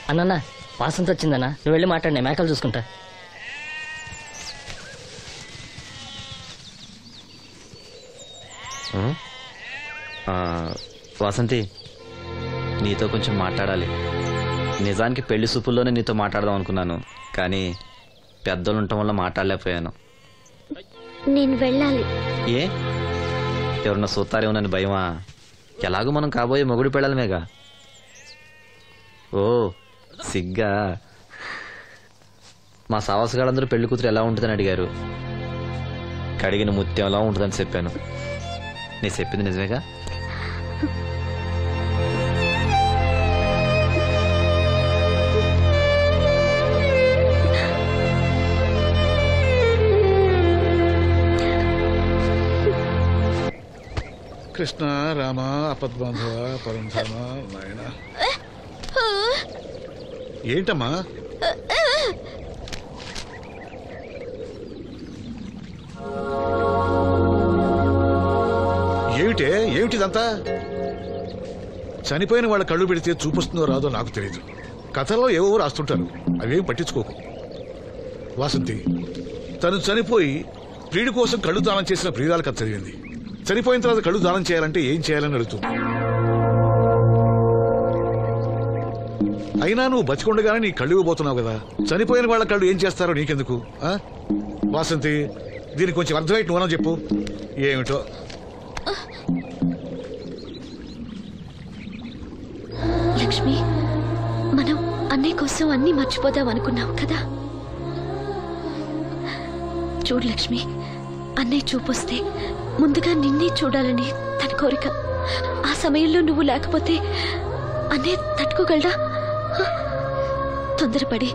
అన్న వాసంత వచ్చిందన్నా, నువ్వు వెళ్ళి మాట్లాడి మేకలు చూసుకుంటా. వాసంతి, నీతో కొంచెం మాట్లాడాలి. నిజానికి పెళ్లి సూపుల్లోనే నీతో మాట్లాడదాం అనుకున్నాను, కానీ పెద్దలు ఉండటం వల్ల మాట్లాడలేకపోయాను. నేను వెళ్ళాలి. ఏ, ఎవరన్నా సూతారేమో నన్ను భయమా? ఎలాగో మనం కాబోయే మొగుడు పెళ్ళాలమేగా. ఓ సిగ్గా. మా సావాసగాళ్ళందరూ పెళ్లి కూతురు ఎలా ఉంటుందని అడిగారు. కడిగిన ముత్యంలా ఉంటుందని చెప్పాను. నేను చెప్పింది నిజమేగా? కృష్ణ రామ అపద్బాంధవ పరంధామ నాయన. ఏంటమ్మా? ఏమిటిదంతా? చనిపోయిన వాళ్ళ కళ్ళు పెడితే చూపిస్తుందో రాదో నాకు తెలియదు. కథల్లో ఏవో రాస్తుంటారు, అవేం పట్టించుకోకు. వాసంతి తను చనిపోయి ప్రియుడి కోసం కళ్ళు దానం చేసిన ప్రియురాల కథ చదివింది. చనిపోయిన తర్వాత కళ్ళు దానం చేయాలంటే ఏం చేయాలని అడుగుతుంది. అయినా నువ్వు బతికొండగానే నీ కళ్ళు ఇవ్వబోతున్నావు కదా, చనిపోయిన వాళ్ళ కళ్ళు ఏం చేస్తారో నీకెందుకు? వాసంతి, దీనికి కొంచెం అర్థమైతే నువ్వనో చెప్పు. ఏమిటో లక్ష్మి, మనం అన్నయ్య కోసం అన్నీ మర్చిపోదాం అనుకున్నాం కదా. చూడు లక్ష్మి, అన్నయ్య చూపొస్తే ముందుగా నిన్నే చూడాలని తన కోరిక. ఆ సమయంలో నువ్వు లేకపోతే అన్నయ్య తట్టుకోగలడా? తొందరపడి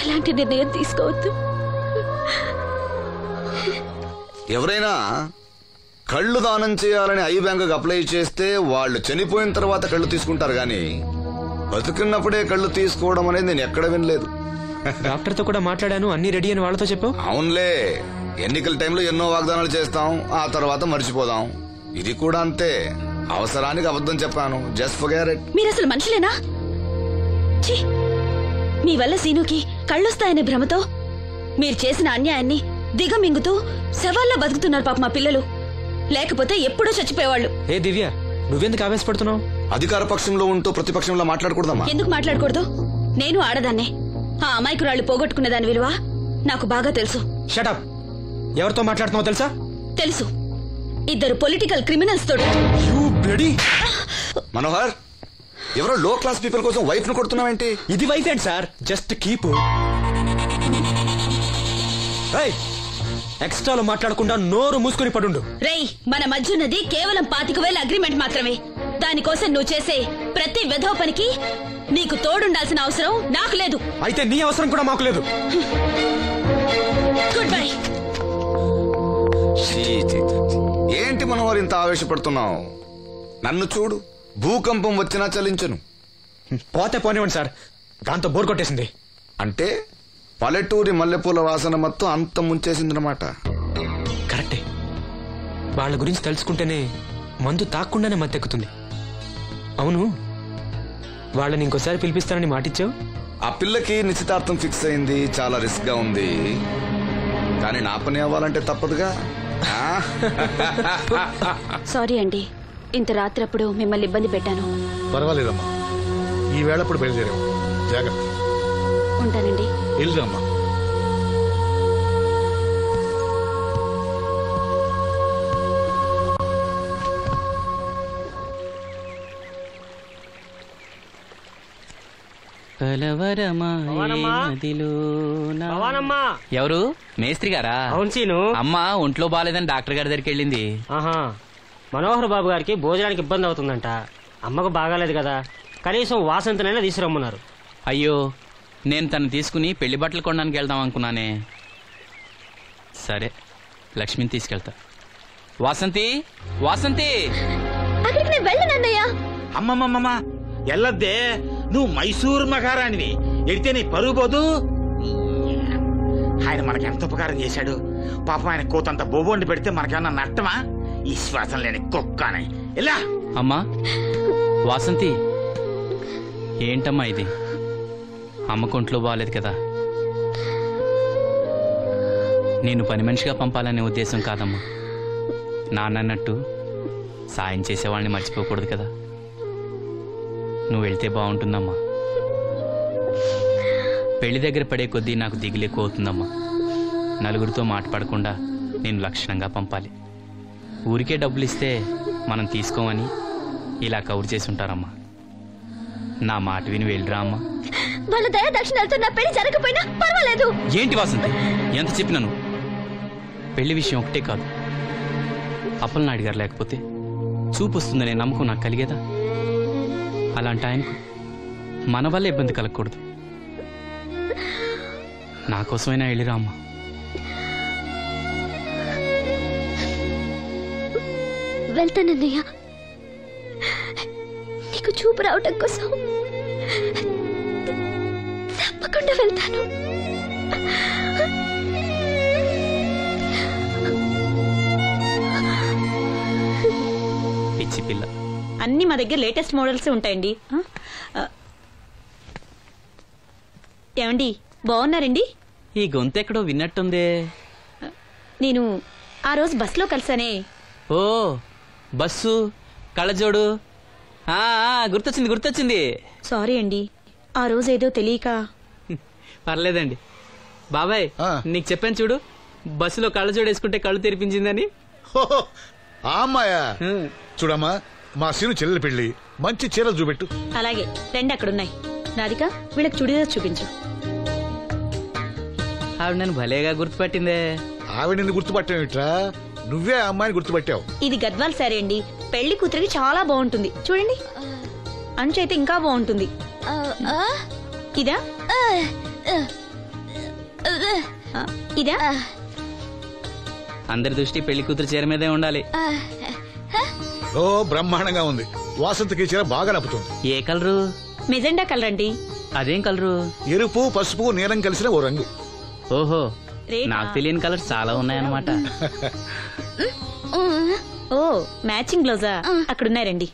ఎలాంటి నిర్ణయం తీసుకోవద్దు. ఎవరైనా కళ్ళు దానం చేయాలని ఐ బ్యాంకుకి అప్లై చేస్తే వాళ్ళు చనిపోయిన తర్వాత కళ్ళు తీసుకుంటారు, కానీ బతుకున్నప్పుడే కళ్ళు తీసుకోవడం అనేది నేను ఎక్కడ వినలేదు. డాక్టర్ తో కూడా మాట్లాడాను, అన్ని రెడీ అని వాళ్ళతో చెప్పావు. అవునులే, ఎన్నికల టైంలో ఎన్నో వాగ్దానాలు చేస్తాం, ఆ తర్వాత మర్చిపోదాం. ఇది కూడా అంతే, అవసరానికి అబద్ధం చెప్పాను. Just forget it. మీరు అసలు మనుషులేనా? మీ వల్ల సీనుకి కళ్ళొస్తాయనే భ్రమతో మీరు చేసిన అన్యాయాన్ని దిగమింగుతూ శవాల్లో బతుకుతున్నారు పాప మా పిల్లలు. లేకపోతే ఎప్పుడూ చచ్చిపోయేవాళ్ళు. ఏ దివ్య, నువ్వెందుకు ఆవేశపడుతున్నావు? అధికార పక్షంలో ఉంటూ ప్రతిపక్షంలో మాట్లాడకూడదమ్మా. ఎందుకు మాట్లాడకూడదు? నేను ఆడదాన్నే. ఆ అమాయకురాళ్ళు పోగొట్టుకున్న దాని విలువ నాకు బాగా తెలుసు. షటప్. ఎవరితో మాట్లాడుతున్నావు తెలుసా? తెలుసు. ఇద్దరు పొలిటికల్ క్రిమినల్స్ తోడు. మనోహర్, ఎవరో లో క్లాస్ పీపుల్ కోసం వైఫ్ ను కొడుతున్నావేంటి? ఇది వైఫ్ ఏంటి సార్? Just keep. ఎక్స్ట్రాలో మాట్లాడకుండా నోరు మూసుకుని పడుండు. రేయ్, మన మధ్య ఉన్నది కేవలం 25,000 అగ్రిమెంట్ మాత్రమే. దానికోసం నువ్వు చేసే ప్రతి వెధవ పనికి నీకు తోడుండాల్సిన అవసరం నాకు లేదు. అయితే నీ అవసరం కూడా మాకు లేదు. Good bye. ఏంటి మనోహర్ ఇంత ఆవేశపడుతున్నావు? నన్ను చూడు, భూకంపం వచ్చినా చలించను. పోతే పోనివ్వండి సార్, దాంతో బోర్ కొట్టేసింది. అంటే పల్లెటూరి మల్లెపూల వాసన మొత్తం అంత ముంచేసిందన్నమాట. కరెక్టే. వాళ్ళ గురించి తెలుసుకుంటేనే మందు తాక్కుండానే మత్తెక్కుతుంది. అవును, వాళ్ళని ఇంకోసారి పిలిపిస్తానని మాటిచ్చావు. ఆ పిల్లకి నిశ్చితార్థం ఫిక్స్ అయింది, చాలా రిస్క్ గా ఉంది. కానీ నా పని అవ్వాలంటే తప్పదుగా. సారీ అండి, ఇంత రాత్రప్పుడు మిమ్మల్ని ఇబ్బంది పెట్టాను. పర్వాలేదమ్మా, ఈ వేళప్పుడు బయలుదేరాము. జాగ్రత్త. ఉంటానండి. వెళ్దామా. ఎవరు? మేస్త్రి గారా? అవును సీను. అమ్మ ఒంట్లో బాగాలేదని డాక్టర్ గారి దగ్గరికి వెళ్ళింది. మనోహర్ బాబు గారికి భోజనానికి ఇబ్బంది అవుతుందంట. అమ్మకు బాగాలేదు కదా, కనీసం వాసంతనైనా తీసుకురమ్మన్నారు. అయ్యో, నేను తను తీసుకుని పెళ్లి బట్టలు కొనడానికి వెళ్దాం అనుకున్నానే. సరే, లక్ష్మిని తీసుకెళ్తా. వాసంతి, వాసంతి. అమ్మమ్మమ్మ, ఎల్లద్దే, నువ్వు మైసూరు మహారాణివి. ఎడితే నీ పరుగు పోదు. ఆయన మనకెంత ఉపకారం చేశాడు. పాపం ఆయన కోతంత బొబొండి పెడితే మనకేమన్నా నష్టమా? ఈ శ్వాసం లేని కుక్కని ఇలా. అమ్మా వాసంతి, ఏంటమ్మా ఇది? అమ్మకొంట్లో బాగాలేదు కదా. నేను పని మనిషిగా పంపాలనే ఉద్దేశం కాదమ్మా. నాన్నన్నట్టు సాయం చేసేవాళ్ళని మర్చిపోకూడదు కదా. నువ్వు వెళ్తే బాగుంటుందమ్మా. పెళ్లి దగ్గర పడే కొద్దీ నాకు దిగులు ఎక్కువ అవుతుందమ్మా. నలుగురితో మాట పడకుండా నేను లక్షణంగా పంపాలి. ఊరికే డబ్బులు ఇస్తే మనం తీసుకోమని ఇలా కవర్ చేసి ఉంటారమ్మా. నా మాట విని వెళ్ళిరా అమ్మా. వాళ్ళ దయ దక్షిణాలతో నా పెళ్లి జరగకపోయినా పర్వాలేదు. ఏంటి వాసంతి ఎంత చెప్పినాను? పెళ్లి విషయం ఒకటే కాదు, అప్పలనాయుడు గారు లేకపోతే చూపు వస్తుందనే నమ్మకం నాకు కలిగేదా? అలాంటి ఆయనకు మన వల్ల ఇబ్బంది కలగకూడదు. నా కోసమైనా వెళ్ళిరా అమ్మా. వెళ్తానన్నయ్య, నీకు చూపు రావటం కోసం తప్పకుండా వెళ్తాను. పిచ్చి పిల్ల. అన్ని మా దగ్గర లేటెస్ట్ మోడల్స్ ఉంటాయండి. ఏమండి బాగున్నారండి? ఈ గొంతు ఎక్కడో విన్నట్టుందే. నేను ఆ రోజు బస్సులో కలిసానే. ఓ బస్సు కళ్ళజోడు, గుర్తొచ్చింది. సారీ అండి, ఆ రోజు ఏదో తెలియక. పర్లేదండి బాబాయ్, నీకు చెప్పాను చూడు, బస్సులో కళ్ళజోడు వేసుకుంటే కళ్ళు తెరిపించిందని. ఆ అమ్మాయా? చూడమ్మా, మా సీను చెల్లెలి పెళ్లి, మంచి చీరలు చూపెట్టు. అలాగే రెండు అక్కడున్నాయి. రాధిక, వీళ్ళకి చుడిదార్ చూపించు. ఆవిడ నన్ను భలేగా గుర్తుపట్టిందే. ఆవిడ నిన్ను గుర్తుపట్టావిట్రా? నువ్వే ఆ అమ్మాయిని గుర్తుపట్టావు. ఇది గద్వాల్ సారీ అండి, పెళ్లి కూతురికి చాలా బాగుంటుంది. చూడండి, అంచు అయితే ఇంకా బాగుంటుంది. ఇదా ఇదా? అందరి దృష్టి పెళ్లి కూతురు చీర మీదే ఉండాలి. ఓ బ్రహ్మాండంగా ఉంది. వాసంతకి చీర బాగా నప్పుతుంది. ఏ కలరు? మెజెండా కలర్ అండి. అదేం కలరు? ఎరుపు, పసుపు, నీలం కలిసిన ఓ రంగు. ఓహో, నాకు తెలియని కలర్స్ చాలా ఉన్నాయన్నమాట. ఓ మ్యాచింగ్ బ్లౌజా? అక్కడున్నారండి.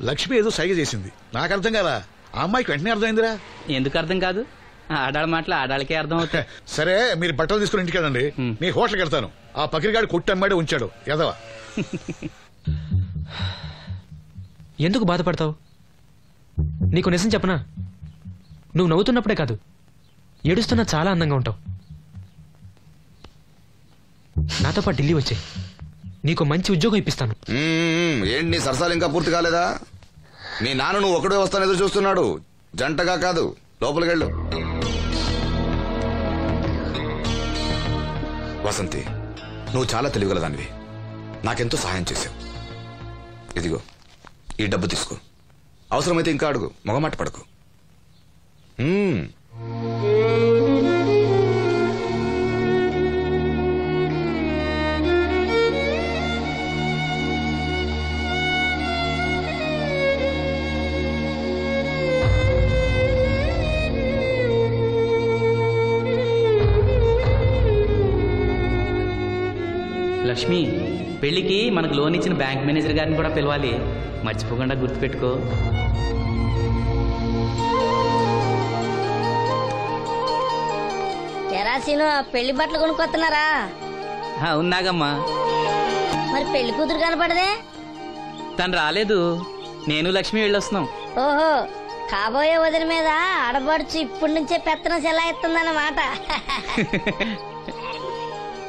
లక్ష్మి ఏదో సైగ చేసింది, నాకు అర్థం కదా. ఆ అమ్మాయికి వెంటనే అర్థమైందిరా. ఎందుకు అర్థం కాదు? ఆడాళ్ళ మాటలు ఆడాళ్ళకే అర్థం అవుతాయి. సరే, మీరు బట్టలు తీసుకుని ఇంటికి వెళ్ళండి. నీ హోటల్కి వెళ్తాను. ఆ పకిరిగాడు కొట్టి అమ్మాడే ఉంచాడు ఎదవా. ఎందుకు బాధపడతావు? నీకు నిజం చెప్పనా, నువ్వు నవ్వుతున్నప్పుడే కాదు, ఏడుస్తున్నా చాలా అందంగా ఉంటావు. నాతో పాటు ఢిల్లీ వచ్చాయి, నీకు మంచి ఉద్యోగం ఇప్పిస్తాను. ఏంటి నీ సరసాలు ఇంకా పూర్తి కాలేదా? మీ నాన్న నువ్వు ఒకడే వస్తాను ఎదురు చూస్తున్నాడు, జంటగా కాదు. లోపలికెళ్ళు. వసంతి, నువ్వు చాలా తెలివిగలదానివి. నాకెంతో సహాయం చేశావు. ఇదిగో ఈ డబ్బు తీసుకో. అవసరమైతే ఇంకా అడుగు, మొగమాట పడకు. లక్ష్మి, పెళ్లికి మనకు లోన్ ఇచ్చిన బ్యాంక్ మేనేజర్ గారిని కూడా పిలవాలి, మర్చిపోకుండా గుర్తుపెట్టుకో. ఎరాసీను, పెళ్లి బట్టలు కొనుక్కొస్తున్నారా? ఉన్నాగమ్మా. మరి పెళ్లి కూతురు కనపడదే? తను రాలేదు, నేను లక్ష్మి వెళ్ళొస్తున్నాం. ఓహో, కాబోయే వదిన మీద ఆడబడుచు ఇప్పటి నుంచే పెత్తనం చెలాయిస్తుందన్నమాట.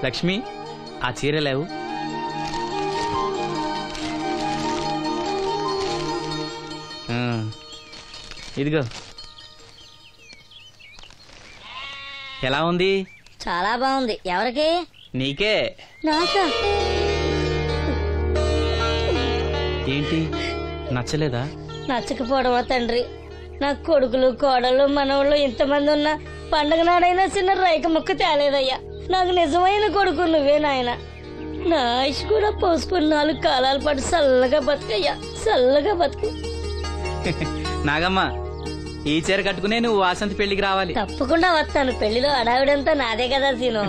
లక్ష్మి, ఆ చీర లేవు. ఇదిగో. ఎలా ఉంది? చాలా బాగుంది. ఎవరికి? నీకే. నాకా? ఏంటి, నచ్చలేదా? నచ్చకపోవడమా తండ్రి? నా కొడుకులు, కోడళ్ళు, మనవాళ్ళు ఇంతమంది ఉన్నా పండగ నాడైనా చిన్న రైక ముక్క తేలేదయ్యా. నాకు నిజమైన కొడుకు నువ్వే నాయన. నా ఆయుష్ కూడా పోసుకుని 4 కాలాల పాటు చల్లగా బతుకయ్యా, చల్లగా బతుకు. నాగమ్మ, ఈ చీర కట్టుకునే నువ్వు వాసంతి పెళ్లికి రావాలి. తప్పకుండా వస్తాను. పెళ్లిలో అడావిడంతా నాదే కదా సీను.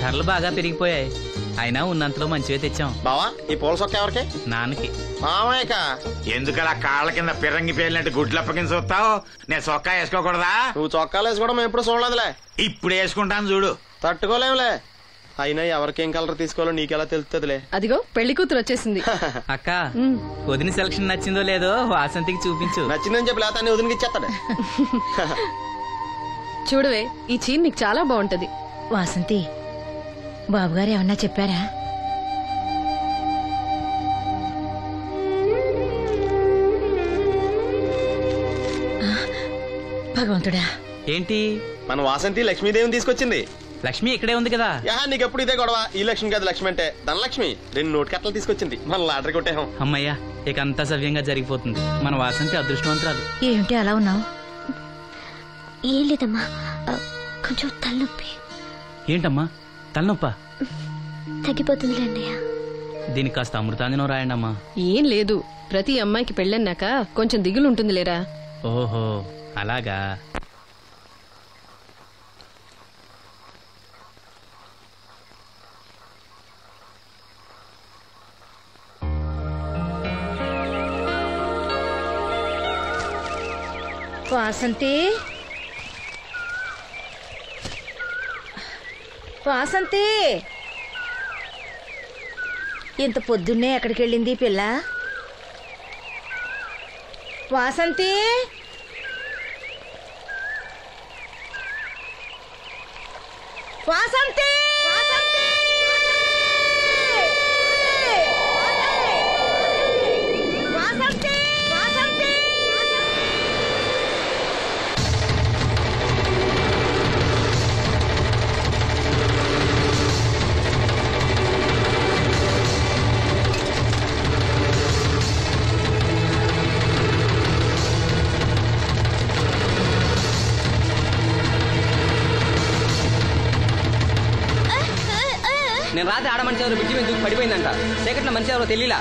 ధరలు బాగా పెరిగిపోయాయి, అయినా ఉన్నంతలో మంచివే తెచ్చాం. బావా ఈ పూల సొక్క ఎవరికి? నాన్నకి. మామయ్యక ఎందుకలా కాళ్ళ కింద పిరంగి పేలినట్టు గుడ్లు అప్పకించి చూస్తావు? నేను చొక్కా వేసుకోకూడదా? నువ్వు చొక్కాలు వేసుకోవడం మేము ఎప్పుడు చూడలేదులే. ఇప్పుడు వేసుకుంటాను చూడు. తట్టుకోలేములే. అయినా ఎవరికేం కలర్ తీసుకోవాలో నీకెలా తెలుస్తుందిలే. అదిగో పెళ్లి కూతురు వచ్చేసింది. అక్క వదిన సెలక్షన్ నచ్చిందో లేదో వాసంతికి చూపించు. నచ్చిందని చెప్పి లేత వదినకి ఇచ్చేస్తాడు. చూడవే, ఈ చీర నీకు చాలా బాగుంటది. వాసంతి, బాబుగారు ఏమన్నా చెప్పారా? భగవంతుడా, ఏంటి? మన వాసంతి లక్ష్మీదేవిని తీసుకొచ్చింది. లక్ష్మి ఇక్కడే ఉంది కదా. నీకెప్పుడు ఇదే గొడవ. ఈ లక్ష్మి కాదు లక్ష్మి అంటే ధనలక్ష్మి. 2 నోటు కట్టలు తీసుకొచ్చింది. మన లాటరీ కొట్టేహం. అమ్మయ్యా, ఇక అంతా సవ్యంగా జరిగిపోతుంది. మన వాసంతి అదృష్టవంతురాలు. ఏమిటి అలా ఉన్నావు? ఏం లేదమ్మా, కొంచెం తలనొప్పి. ఏంటమ్మా తలనొప్ప? తగ్గిపోతుంది అన్నయ్య. దీనికి కాస్త అమృతాంజనం రాయండి అమ్మా. ఏం లేదు, ప్రతి అమ్మాయికి పెళ్ళన్నాక కొంచెం దిగులు ఉంటుంది లేరా. ఓహో అలాగా. వాసంతి, వాసంతి, ఇంత పొద్దున్నే ఎక్కడికి వెళ్ళింది పిల్ల? వాసంతి, వాసంతి, వాసంతి, వాసంతి. నేను రాత్రి ఆడ మనిషి ఎవరు బ్రిడ్జి మీద దూకి పడిపోయిందంట. చీకట్లో మనిషి ఎవరో తెలియలా.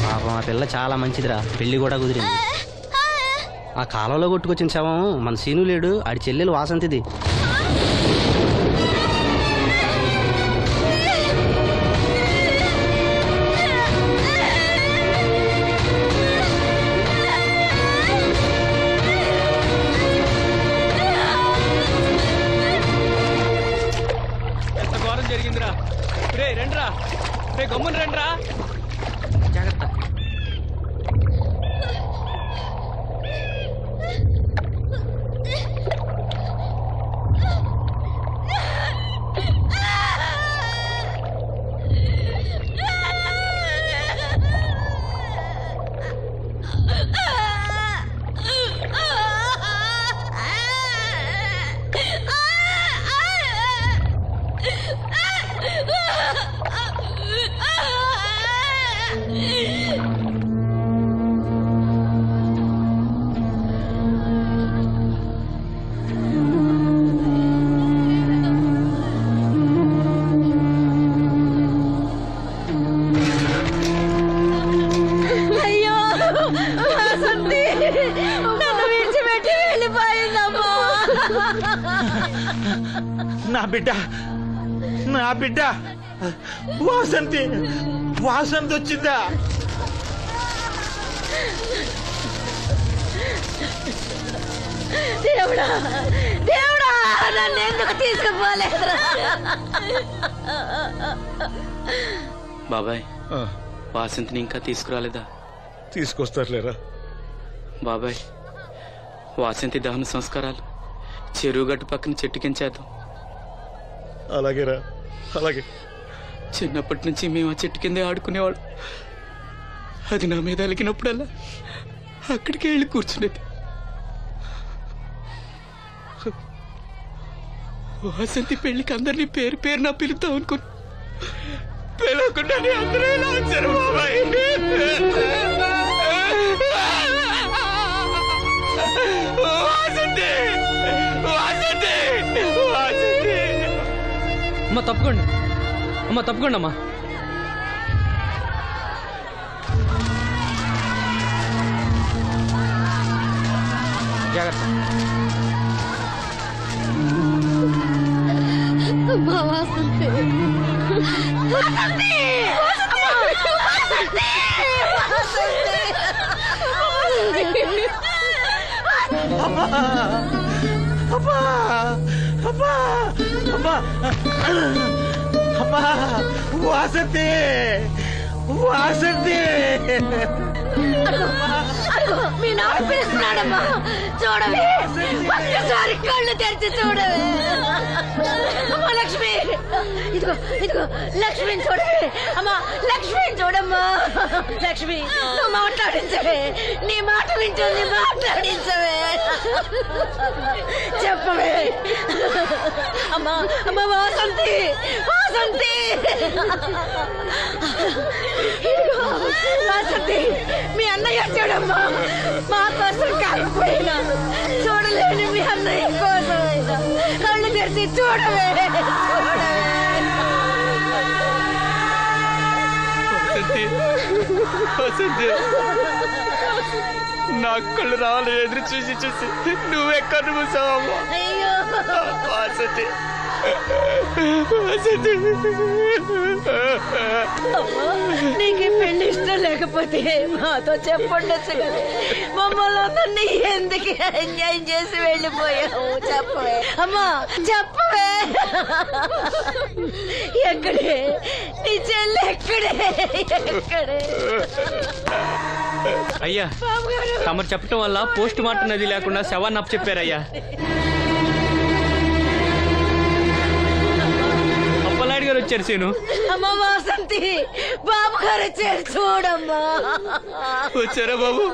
పాపం ఆ పిల్ల చాలా మంచిదిరా, పెళ్లి కూడా కుదిరింది. ఆ కాలంలో కొట్టుకొచ్చిన శవం మన సీను లేడు, ఆడి చెల్లెలు వాసంతిది. జరిగిందిరా. రే రండ్రా, రే గమ్మున రండ్రా. జాగ్రత్త. నా బిడ్డ, నా బిడ్డ వాసంతి, వాసంతి వచ్చిందా? దేవుడా, దేవుడా, నన్ను ఎందుకు తీసుకుపోలేదురా? బాబాయ్, వాసంతిని ఇంకా తీసుకురాలేదా? తీసుకొస్తారులేరా బాబాయ్. వాసంతి దహన సంస్కారాలు చెరువు గట్టు పక్కన చెట్టు కించేద్దాం. అలాగేరా, అలాగే. చిన్నప్పటి నుంచి మేము ఆ చెట్టు కిందే ఆడుకునేవాడు. అది నా మీద అలిగినప్పుడల్లా అక్కడికే వెళ్ళి కూర్చునేది. వాసంతి పెళ్లికి అందరినీ పేరు పేరు నా పిలుద్దాం అనుకుని పిలవకుండానే అందరూ ఇలా వచ్చారు బాబాయ్. వాసంతి, వాసంతి, వాసంతి. తప్పుకోండి అమ్మా, తప్పుకోండి అమ్మా. జాగ్రత్త. వాసంతి వాసంతి మీ నాన్న పిలుస్తున్నాడమ్మా, చూడవే, ఒక్కసారి కళ్ళు తెరిచి చూడవే. అమ్మా లక్ష్మి, ఇదిగో ఇదిగో లక్ష్మిని చూడవే. అమ్మా లక్ష్మిని చూడమ్మా. లక్ష్మి, నువ్వు మాట్లాడించవే, నీ మాట వింటుంది, మాట్లాడించవే, చెప్పవే. అమ్మా అమ్మ వాసంతి, వాసంతి, వాసంతి, మీ అన్నయ్య చూడమ్మా, మా కోసం కాకపోయినా చూడలేని మీ అన్నయ్య కోసమైనా కళ్ళు తెరిచి చూడవే, చూడవే. నా కళ్ళు రావాలి ఎదురు చూసి చూసి నువ్వెక్కడ మూసావమ్మా. అయ్యో నీకు పెళ్లి ఇష్టం లేకపోతే మాతో చెప్పండొచ్చు కదా, మమ్మల్ని అందరినీ ఎందుకు ఎంజాయ్ చేసి వెళ్ళిపోయావు, చెప్పవే. అమ్మా చెప్పవే, ఎక్కడే నీ చెల్లి, ఎక్కడే ఎక్కడే. అయ్యా, తమరు చెప్పటం వల్ల పోస్ట్ మార్టం నది లేకుండా శవాన్ని అప్పచెప్పారయ్యా. అప్పలాడి గారు వచ్చారు సీను. అమ్మ వాసంతి, బాబు గారు వచ్చారు, చూడమ్మా. వచ్చారా బాబు?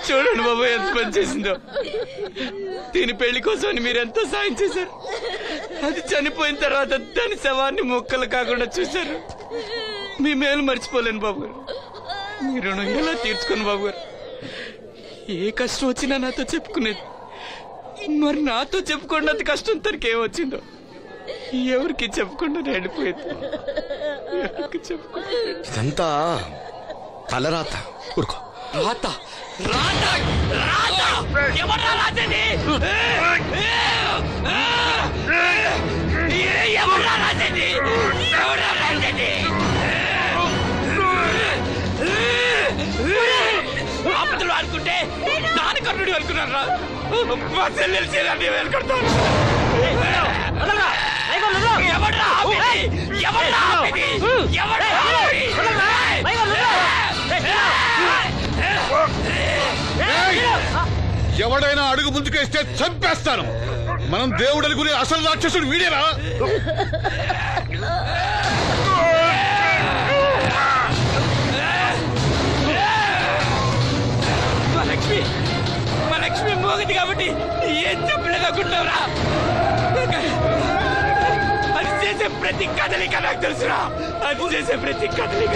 చూడండి బాబు ఎంత పని చేసిందో. దీని పెళ్లి కోసం మీరు ఎంతో సాయం చేశారు. అది చనిపోయిన తర్వాత దాని శవాన్ని మొక్కలు కాకుండా చూశారు. మీ మేలు మర్చిపోలేను బాబు గారు. మీ రుణం ఎలా తీర్చుకోను బాబు గారు. ఏ కష్టం వచ్చినా నాతో చెప్పుకునేది. మరి నాతో చెప్పుకున్నంత కష్టం తనకి ఏమొచ్చిందో ఎవరికి చెప్పకుండా వెళ్ళిపోయేది. ఎవరికి చెప్పకుండా ఇదంతా తలరాత. ఊరుకో. రాత రాత రాత ఎవరా రాసేది? ఎవరా రాసేది? ఎవరా రాసేది? ఆపదలు అనుకుంటే నాన్న కర్ణుడు అనుకున్నారా? మా చెల్లెలు చేయాలని వెళ్ళుకుంటాను. ఎవడైనా అడుగు ముందుకేస్తే చంపేస్తాను. మనం దేవుడు అనుకునే అసలు రాక్షసుడు వీడేనా? మా లక్ష్మి మోగది కాబట్టి ఏం చెప్పలేదనుకుంటావురా? అది చేసే ప్రతి కదలిక నాకు తెలుసురా. అది చేసే ప్రతి కదలిక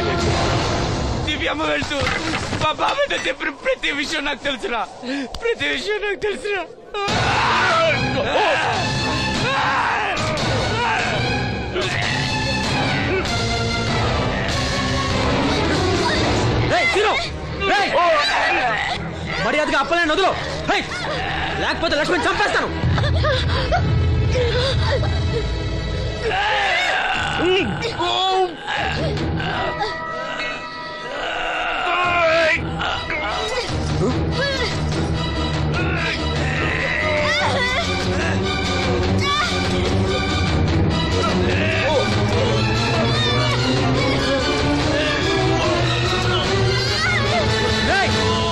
దివ్యమ్మ వెళ్తూ మా బాబాయ్తో చెప్పిన ప్రతి విషయం నాకు తెలుసురా. ప్రతి విషయం నాకు తెలుసురా. మర్యాదగా అప్పలేని వదులు, లేకపోతే లక్ష్మణ్ చంపేస్తాను.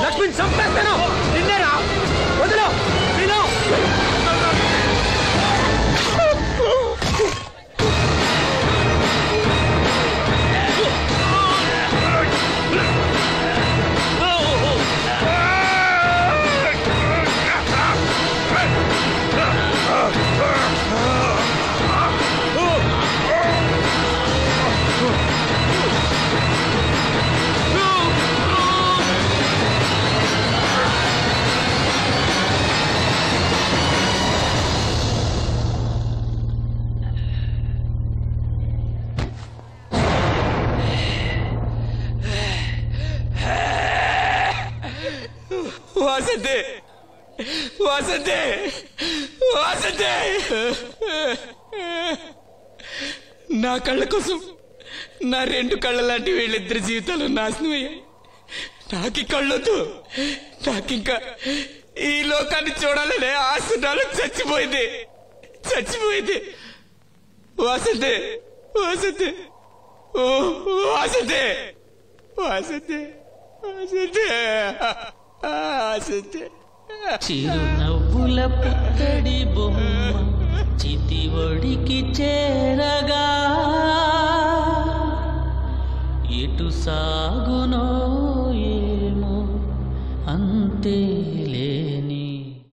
లక్ష్మణ్ చంపేస్తాను. నిన్నేరా, వదులు. వాసంతి వాసంతి వాసంతి నా కళ్ళ కోసం నా 2 కళ్ళ లాంటి వీళ్ళిద్దరి జీవితాలు నాశనం అయ్యాయి. నాకి కళ్ళొద్దు, నాకింకా ఈ లోకాన్ని చూడాలనే ఆశ నాలో చచ్చిపోయింది. వాసంతి వాసంతి ఓ వాసంతి వాసంతి వాసంతి వాసంతి. చిరునవ్వుల పుత్తడి బొమ్మ చితి ఒడికి చేరగా ఎటు సా